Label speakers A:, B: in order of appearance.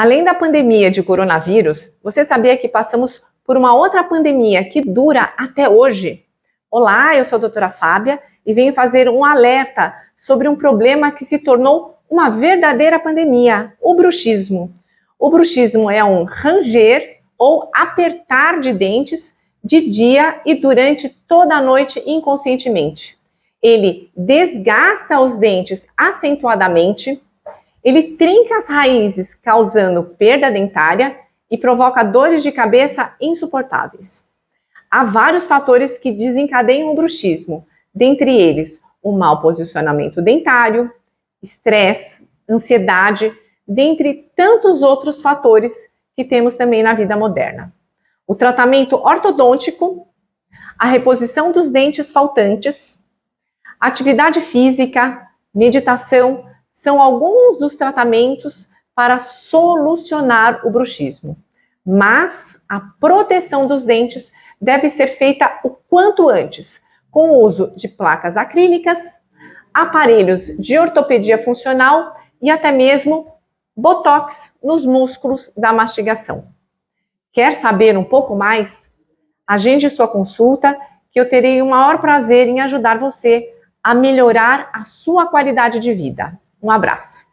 A: Além da pandemia de coronavírus, você sabia que passamos por uma outra pandemia que dura até hoje? Olá, eu sou a doutora Fábia e venho fazer um alerta sobre um problema que se tornou uma verdadeira pandemia, o bruxismo. O bruxismo é um ranger ou apertar de dentes de dia e durante toda a noite inconscientemente. Ele desgasta os dentes acentuadamente, ele trinca as raízes, causando perda dentária e provoca dores de cabeça insuportáveis. Há vários fatores que desencadeiam o bruxismo, dentre eles o mau posicionamento dentário, estresse, ansiedade, dentre tantos outros fatores que temos também na vida moderna. O tratamento ortodôntico, a reposição dos dentes faltantes, atividade física, meditação, são alguns dos tratamentos para solucionar o bruxismo. Mas a proteção dos dentes deve ser feita o quanto antes, com o uso de placas acrílicas, aparelhos de ortopedia funcional e até mesmo botox nos músculos da mastigação. Quer saber um pouco mais? Agende sua consulta, que eu terei o maior prazer em ajudar você a melhorar a sua qualidade de vida. Um abraço.